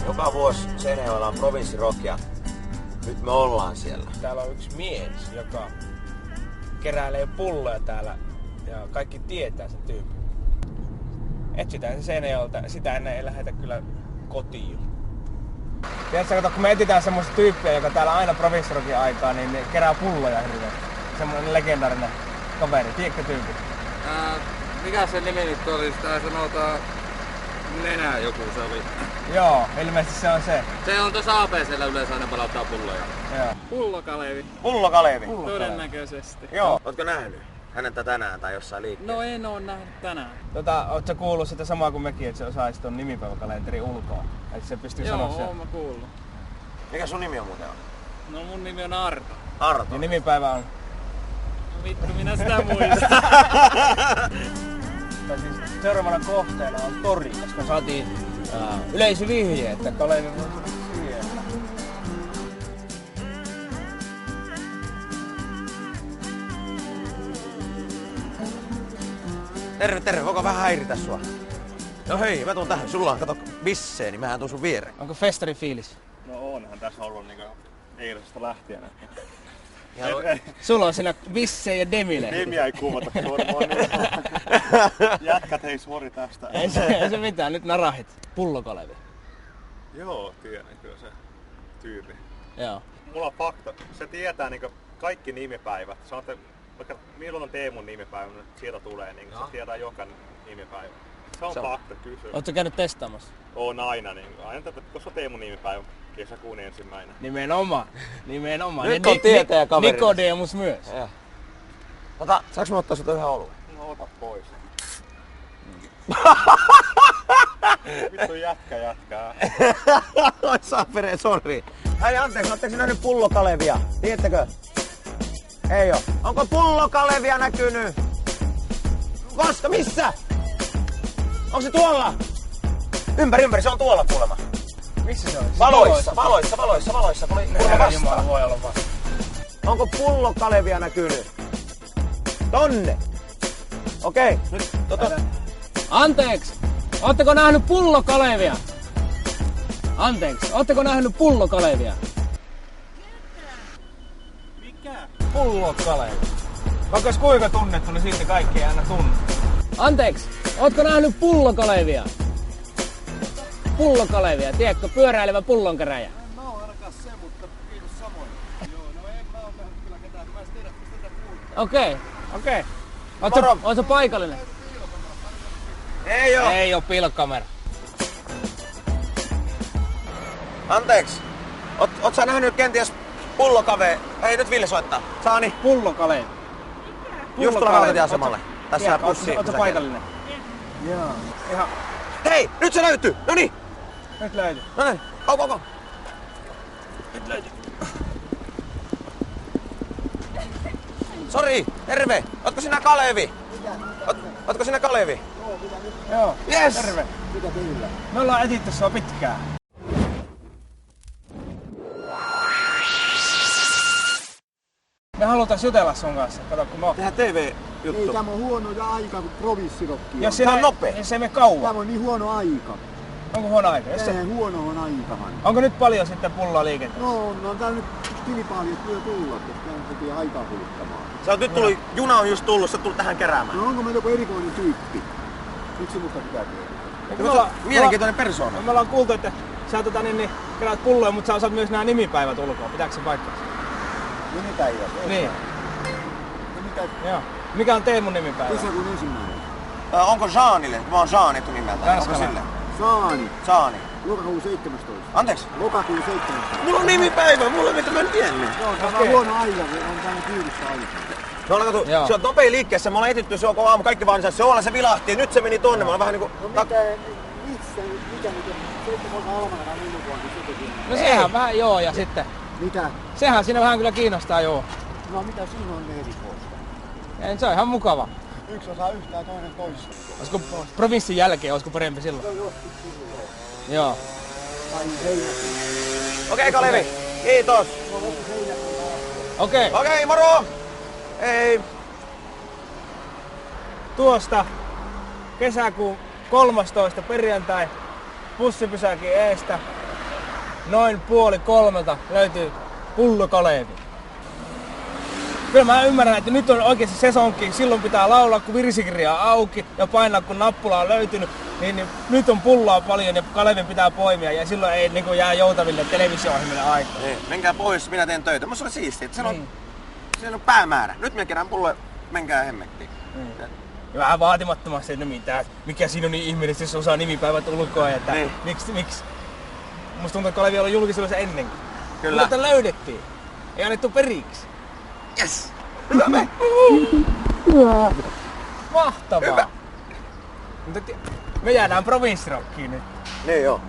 Joka vuosi Seinäjoella on provinssirock ja nyt me ollaan siellä. Täällä on yksi mies, joka keräilee pulloja täällä ja kaikki tietää sen tyypin. Etsitään se Seinäjoelta, sitä ennen ei lähetä kyllä kotiin. Tiedätkö, kato, kun me etsitään semmoista tyyppiä, joka täällä aina provinssirockin aikaa, niin kerää pulloja hirveän. Semmoinen legendaarinen kaveri, tiedätkö tyyppi? Mikä se nimi nyt oli? Sitä sanotaan Nenä joku se oli. Joo, ilmeisesti se on se. Se on tuossa APC:llä yleensä aina palauttaa pulloja. Joo. Pullokalevi. Pullokalevi? Todennäköisesti. Joo. Ootko nähnyt häntä tänään tai jossain liikkeessä? No en oo nähnyt tänään. Ootko kuullut sitä samaa kuin mekin, että se osaisi ton nimipäiväkalenterin ulkoa? Että se pystyy sanoa sen? Joo, oon mä kuullut. Mikä sun nimi on muuten? No mun nimi on Arto. Arto. Ja nimipäivä on? No vittu, minä sitä muistan. Siis seuraavana kohteena on tori, koska saatiin yleisövihje, että Kalevi voisi vihjeellä. Terve, voiko vähän häiritä sua? No hei, mä tuun tähän. Sulla on, kato, bissee, niin mähän tuun sun viereen. Onko festari fiilis? No onhan tässä ollut niinku eilisesta lähtien. Sulla on siinä Visse ja Demile. Nimiä ei kuvata varmaan. Jätkät hei sori tästä. Ei se mitään, nyt narahit. Pullokalevi. Joo, tiedän kyllä se tyyppi. Joo. Mulla on fakta. Se tietää niinku kaikki nimipäivät. Sanotte, vaikka milloin on Teemun nimipäivä, niin sieltä tulee, niin se tietää joka nimipäivä. Se on fakta kysyä. Ootko käynyt testaamassa? On aina, niin aina koska on Teemun nimipäivä. Kesäkuun 1. Nimenomaan. Nyt on tietäjä kaveri. Nikodemus myös. Saanko mä ottaa sulta yhden oluen? No ota pois. Vittu jätkää. Oi saapere, sori. Hei anteeksi, ootteko nähnyt pullokalevia? Tiedättekö? Ei oo. Onko pullokalevia näkynyt? Koska? Missä? Onko se tuolla? Ympäri, se on tuolla kuulemma. Missä se on? Valoissa. Tuli kuulemma Jumala vastaan. voi olla vasta. Onko pullokalevia näkynyt? Tonne. Okei, nyt Anteeksi! Ootteko nähnyt pullokalevia? Anteeksi, ootteko nähnyt pullokalevia? Mikä? Pullokalevi. Vaikka olisi kuinka tunnettu, niin silti kaikki ei aina tunne. Anteeksi, ootko nähnyt pullokalevia? Pullokalevia, tiedätkö, pyöräilevä pullonkeräjä. En mä oo ainakaan se, mutta kiitos samoin. Joo, no en mä oo nähnyt kyllä ketään. Mä en tiedä, mistä tätä puhutaan. Okei. Moro. Ootko paikallinen? ei oo. Ei oo piilokamera. Anteeksi. Oot sä nähnyt kenties pullokave? Hei, nyt Ville soittaa. Saani. Pullokalevi. Just tuolla rautatieasemalle. Tässä Ootko pussi. paikallinen? Joo. Ihan. Hei, nyt se löytyy. Noniin. Nyt löytyy. No niin. Go. Nyt löytyy. Sori, terve. Ootko sinä Kalevi? Ootko sinä Kalevi? Joo. Yes. Terve. Mitä teillä? Me ollaan etitty sua pitkään. Me halutaan jutella sun kanssa. Kato, kun mä oon... Tehdään TV-juttu. Ei, tämä on huono aika, kun provinssirokki on. Jos Tää on nopea. Jos se mene kauan. Tämä on niin huono aika. Onko huono aika? Jos se... Huono on aikahan. Onko nyt paljon sitten pulloa liikenteessä? No tää nyt kilpailijat työ tulla, koska on heti aikaa kuluttamaan. Sä oot nyt tullut, juna on just tullut, sä tulet tähän keräämään. No onko meillä joku erikoinen tyyppi? Miksi musta pitää tehdä? Mielenkiintoinen persoona. Me ollaan kuultu, että sä keräät pulloja, mutta sä osaat myös nämä nimipäivät ulkoa. Pitääkö se paikkansa? Nimipäivät? Niin. Nimipäivät? Joo. Mikä on Teemun nimipäivä? Kesäkuun 1. Onko Jeanille? Mä oon Jean etunimeltä. Onko Ranskalainen. sille? Saani. Jeani. Lokakuun 17. Anteeksi. Lokakuun 17. Mulla on nimipäivä, mulla mitä mä en tiennyt. Joo, tämä on huono aika, on tänne kyydistä aika. Me ollaan katsottu, Joo. se on nopea liikkeessä, me ollaan etitty se koko aamu, kaikki vaan se olla se vilahti ja nyt se meni tonne. Mä olen vähän niinku... No mikä se on Almanara minun vuonna, se teki. No sehän vähän joo ja sitten. Mitä? Sehän siinä vähän kyllä kiinnostaa joo. No mitä siinä on erikoista? Ja se on ihan mukava. Yksi osaa yhtään, toinen toista. Olisiko provinssin jälkeen, olisiko parempi silloin? Joo. Okei, Kalevi, kiitos. Okei. Okei, moro! Ei. Tuosta kesäkuun 13. perjantai bussipysäkin eestä noin 2:30 löytyy Pullo Kalevi. Kyllä mä ymmärrän, että nyt on oikeasti sesonki, silloin pitää laulaa kun virsikirja on auki ja painaa kun nappula on löytynyt, niin nyt on pullaa paljon ja Kalevin pitää poimia ja silloin ei niin jää joutaville televisio-ohjelmille aikaa. Niin, menkää pois, minä teen töitä. Musta oli siistiä, että siellä on päämäärä. Nyt me kerään pulloja, menkää hemmettiin. Ja vähän vaatimattomasti, että mikä siinä on niin ihmeellistä, jos osaa nimipäivät ulkoa. Että miksi? Musta tuntuu, että Kalevi on ollut julkisuudessa ennenkin. Kyllä. Mutta löydettiin. Ei annettu periksi. Yes! Hyvä me! Mahtavaa! Hyvä. Mutta me jäädään provinssirokkiin nyt. Niin joo.